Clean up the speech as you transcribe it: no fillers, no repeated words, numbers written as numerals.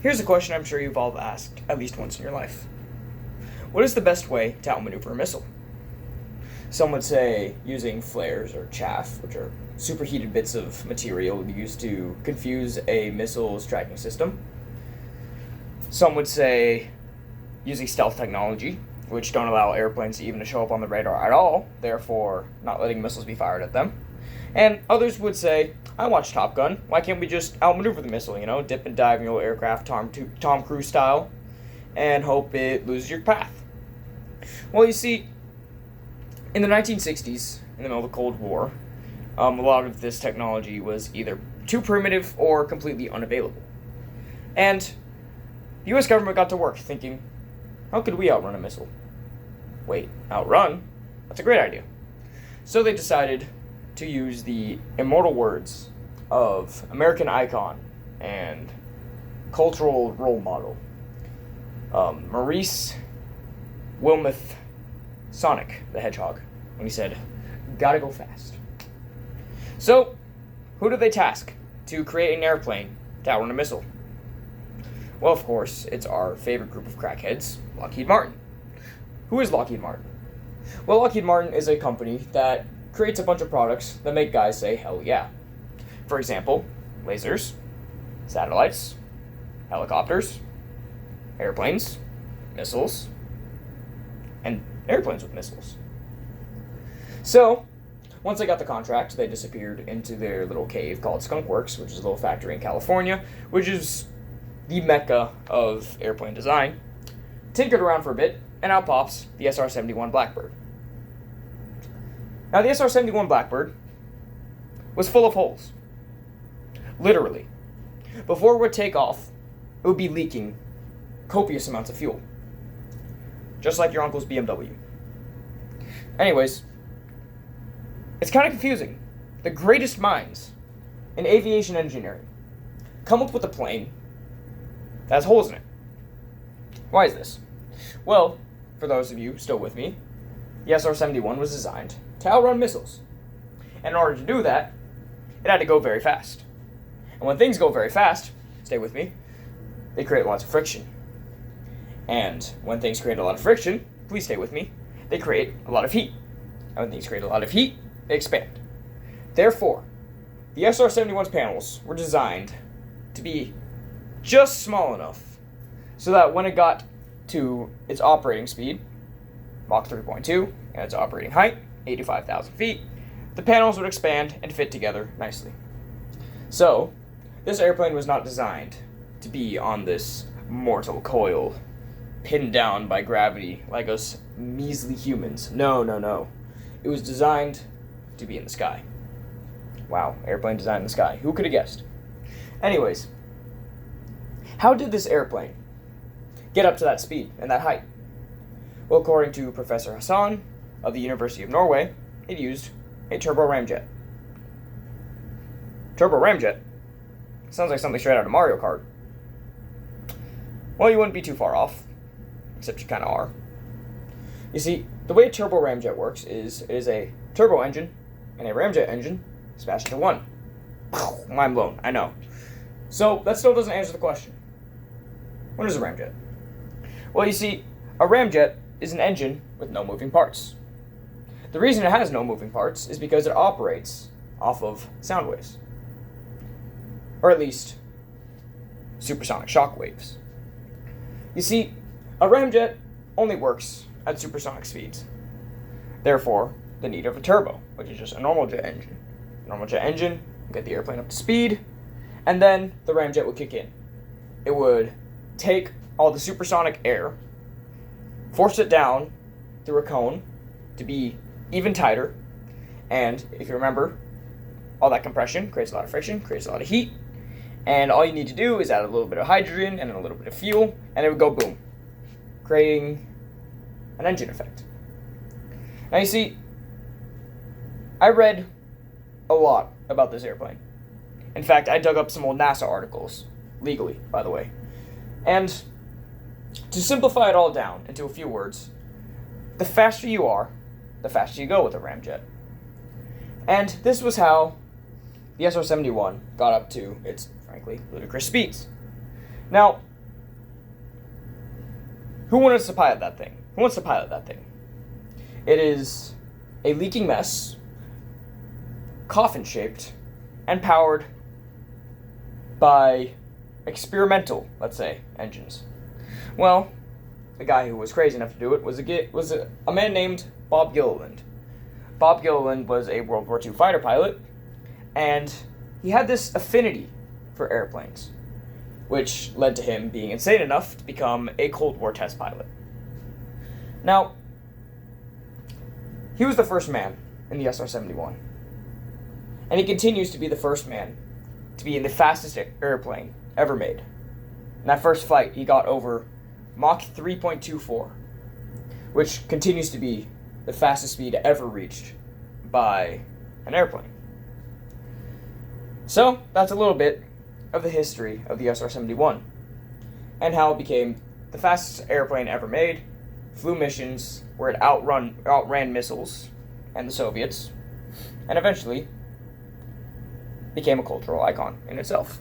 Here's a question I'm sure you've all asked at least once in your life. What is the best way to outmaneuver a missile? Some would say using flares or chaff, which are superheated bits of material used to confuse a missile's tracking system. Some would say using stealth technology, which don't allow airplanes to even show up on the radar at all, therefore not letting missiles be fired at them. And others would say, I watched Top Gun, why can't we just outmaneuver the missile, dip and dive in your little aircraft, Tom Cruise style, and hope it loses your path? Well, you see, in the 1960s, in the middle of the Cold War, a lot of this technology was either too primitive or completely unavailable. And the US government got to work thinking, how could we outrun a missile? Wait, outrun? That's a great idea. So they decided to use the immortal words of American icon and cultural role model, Maurice Wilmoth Sonic the Hedgehog, when he said, gotta go fast. So, who did they task to create an airplane to outrun a missile? Well, of course, it's our favorite group of crackheads, Lockheed Martin. Who is Lockheed Martin? Well, Lockheed Martin is a company that creates a bunch of products that make guys say, hell yeah. For example, lasers, satellites, helicopters, airplanes, missiles, and airplanes with missiles. So, once they got the contract, they disappeared into their little cave called Skunk Works, which is a little factory in California, which is the mecca of airplane design. Tinkered around for a bit, and out pops the SR-71 Blackbird. Now, the SR-71 Blackbird was full of holes. Literally. Before it would take off, it would be leaking copious amounts of fuel. Just like your uncle's BMW. Anyways, it's kind of confusing. The greatest minds in aviation engineering come up with a plane that has holes in it. Why is this? Well, for those of you still with me, the SR-71 was designed to outrun missiles. And in order to do that, it had to go very fast. And when things go very fast, stay with me, they create lots of friction. And when things create a lot of friction, please stay with me, they create a lot of heat. And when things create a lot of heat, they expand. Therefore, the SR-71's panels were designed to be just small enough so that when it got to its operating speed, Mach 3.2, and its operating height, 85,000 feet, the panels would expand and fit together nicely. So, this airplane was not designed to be on this mortal coil, pinned down by gravity like us measly humans. No. It was designed to be in the sky. Wow, airplane design in the sky. Who could have guessed? Anyways, how did this airplane get up to that speed and that height? Well, according to Professor Hassan of the University of Norway, it used a turbo ramjet. Turbo ramjet? Sounds like something straight out of Mario Kart. Well, you wouldn't be too far off, except you kind of are. You see, the way a turbo ramjet works is it is a turbo engine and a ramjet engine smashed into one. Mind blown, I know. So, that still doesn't answer the question. What is a ramjet? Well, you see, a ramjet is an engine with no moving parts. The reason it has no moving parts is because it operates off of sound waves. Or at least, supersonic shock waves. You see, a ramjet only works at supersonic speeds. Therefore, the need of a turbo, which is just a normal jet engine. A normal jet engine would get the airplane up to speed, and then the ramjet would kick in. It would take all the supersonic air, force it down through a cone to be even tighter, and if you remember, all that compression creates a lot of friction, creates a lot of heat, and all you need to do is add a little bit of hydrogen and a little bit of fuel, and it would go boom, creating an engine effect. Now you see, I read a lot about this airplane. In fact, I dug up some old NASA articles, legally, by the way. And to simplify it all down into a few words, the faster you are, the faster you go with a ramjet. And this was how the SR-71 got up to its, frankly, ludicrous speeds. Now, Who wants to pilot that thing? Who wants to pilot that thing? It is a leaking mess, coffin-shaped, and powered by experimental, let's say, engines. Well, the guy who was crazy enough to do it was a man named Bob Gilliland. Bob Gilliland was a World War II fighter pilot, and he had this affinity for airplanes, which led to him being insane enough to become a Cold War test pilot. Now, he was the first man in the SR-71, and he continues to be the first man to be in the fastest airplane ever made. In that first flight, he got over Mach 3.24, which continues to be the fastest speed ever reached by an airplane. So, that's a little bit of the history of the SR-71, and how it became the fastest airplane ever made, flew missions where it outran missiles and the Soviets, and eventually became a cultural icon in itself.